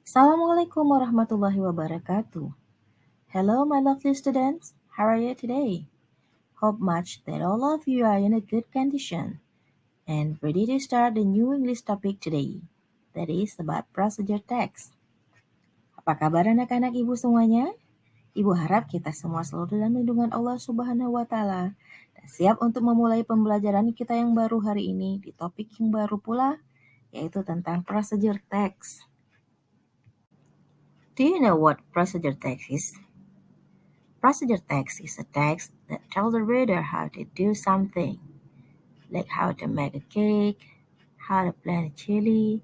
Assalamualaikum warahmatullahi wabarakatuh. Hello, my lovely students. How are you today? Hope much that all of you are in a good condition and ready to start the new English topic today. That is about procedure text. Apa kabar anak-anak ibu semuanya? Ibu harap kita semua selalu dalam lindungan Allah Subhanahu wa Ta'ala dan siap untuk memulai pembelajaran kita yang baru hari ini di topik yang baru pula, yaitu tentang procedure text. Do you know what procedure text is? Procedure text is a text that tells the reader how to do something, like how to make a cake, how to plant a chili,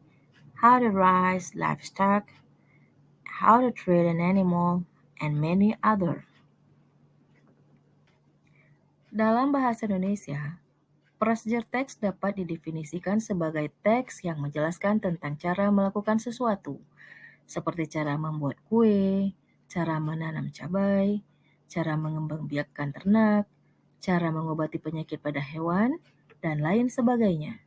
how to raise livestock, how to treat an animal, and many other. Dalam bahasa Indonesia, procedure text dapat didefinisikan sebagai teks yang menjelaskan tentang cara melakukan sesuatu, seperti cara membuat kue, cara menanam cabai, cara mengembangbiakkan ternak, cara mengobati penyakit pada hewan, dan lain sebagainya.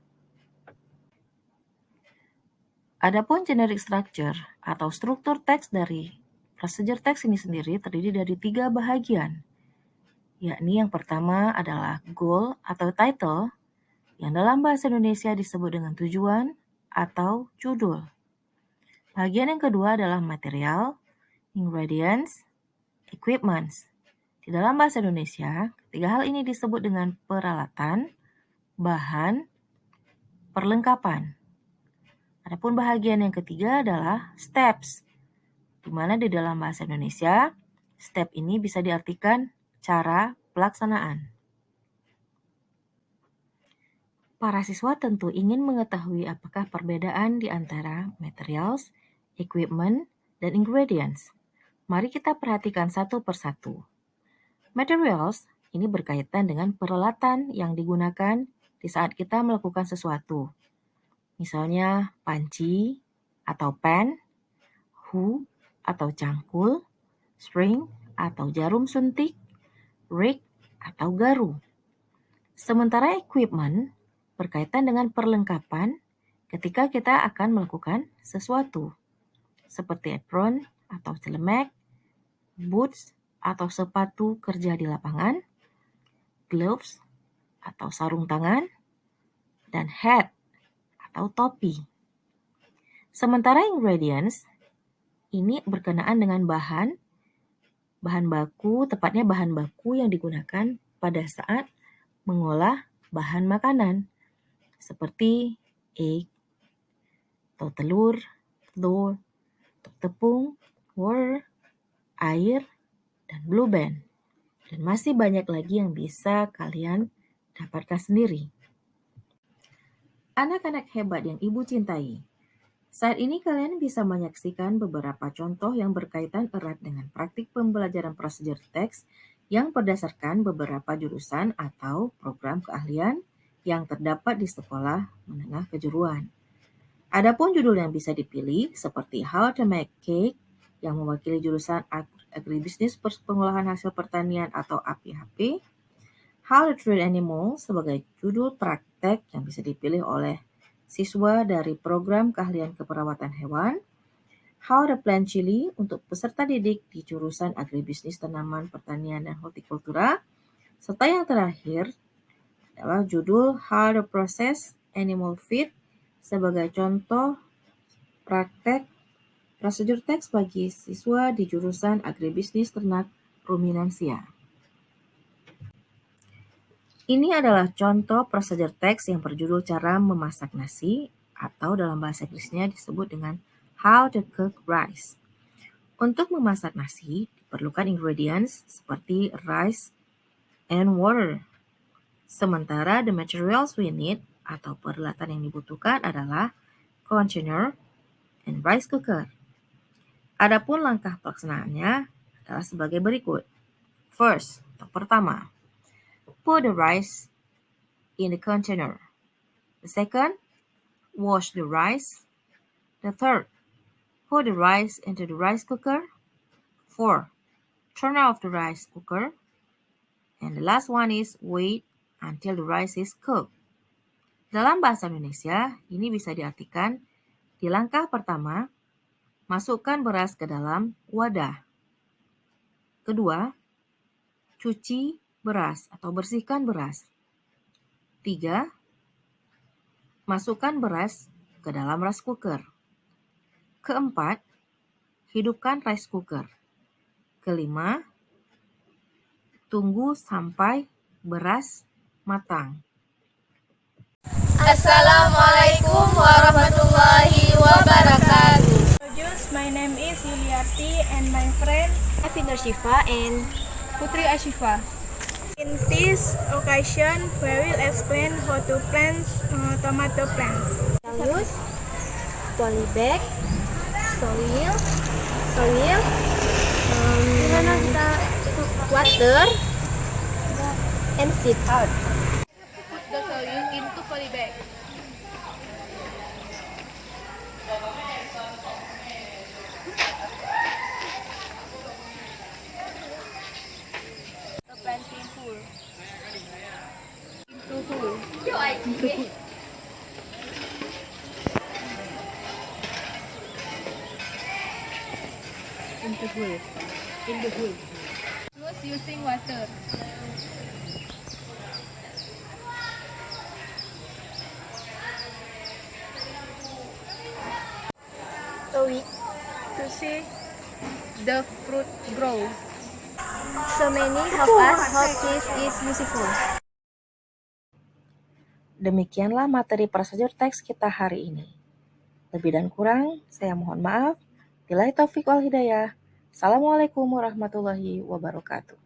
Adapun generic structure atau struktur teks dari procedure text ini sendiri terdiri dari 3 bahagian, yakni yang pertama adalah goal atau title, yang dalam bahasa Indonesia disebut dengan tujuan atau judul. Bagian yang kedua adalah material, ingredients, equipments. Di dalam bahasa Indonesia, ketiga hal ini disebut dengan peralatan, bahan, perlengkapan. Adapun bahagian yang ketiga adalah steps, di mana di dalam bahasa Indonesia, step ini bisa diartikan cara pelaksanaan. Para siswa tentu ingin mengetahui apakah perbedaan di antara materials, equipment, dan ingredients. Mari kita perhatikan satu persatu. Materials ini berkaitan dengan peralatan yang digunakan di saat kita melakukan sesuatu. Misalnya panci atau pen, hoe atau cangkul, spring atau jarum suntik, rig atau garu. Sementara equipment berkaitan dengan perlengkapan ketika kita akan melakukan sesuatu, seperti apron atau celemek, boots atau sepatu kerja di lapangan, gloves atau sarung tangan, dan hat atau topi. Sementara ingredients ini berkenaan dengan bahan baku, tepatnya bahan baku yang digunakan pada saat mengolah bahan makanan, seperti egg atau telur, flour, tepung, water, air, dan blue band. Dan masih banyak lagi yang bisa kalian dapatkan sendiri. Anak-anak hebat yang ibu cintai, saat ini kalian bisa menyaksikan beberapa contoh yang berkaitan erat dengan praktik pembelajaran prosedur teks yang berdasarkan beberapa jurusan atau program keahlian yang terdapat di sekolah menengah kejuruan. Adapun judul yang bisa dipilih seperti How to Make Cake yang mewakili jurusan Agribisnis Pengolahan Hasil Pertanian atau APHP, How to Treat Animals sebagai judul praktek yang bisa dipilih oleh siswa dari program keahlian keperawatan hewan, How to Plant Chili untuk peserta didik di jurusan Agribisnis Tanaman Pertanian dan Hortikultura, serta yang terakhir adalah judul How to Process Animal Feed sebagai contoh praktek prosedur teks bagi siswa di jurusan Agribisnis Ternak Ruminansia. Ini adalah contoh prosedur teks yang berjudul cara memasak nasi atau dalam bahasa Inggrisnya disebut dengan How to Cook Rice. Untuk memasak nasi diperlukan ingredients seperti rice and water. Sementara the materials we need atau peralatan yang dibutuhkan adalah container and rice cooker. Adapun langkah pelaksanaannya adalah sebagai berikut. First, atau pertama, put the rice in the container. The second, wash the rice. The third, put the rice into the rice cooker. 4, turn off the rice cooker. And the last one is wait until the rice is cooked. Dalam bahasa Indonesia, ini bisa diartikan di langkah pertama, Masukkan beras ke dalam wadah. Kedua, cuci beras atau bersihkan beras. 3. Masukkan beras ke dalam rice cooker. Keempat, hidupkan rice cooker. Kelima, tunggu sampai beras matang. Assalamualaikum warahmatullahi wabarakatuh. My name is Yuliati and my friend Afinar Shifa and Putri Ashifa. In this occasion, we will explain how to plant tomato plants. use polybag, soil, water, and seed. Put the soil into polybag. The planting tool. Into hole. Close using water. A week to see The fruit grow. So many help us how this is useful. Demikianlah materi prosedur teks kita hari ini. Lebih dan kurang, saya mohon maaf. Billahi taufiq wal hidayah. Assalamualaikum warahmatullahi wabarakatuh.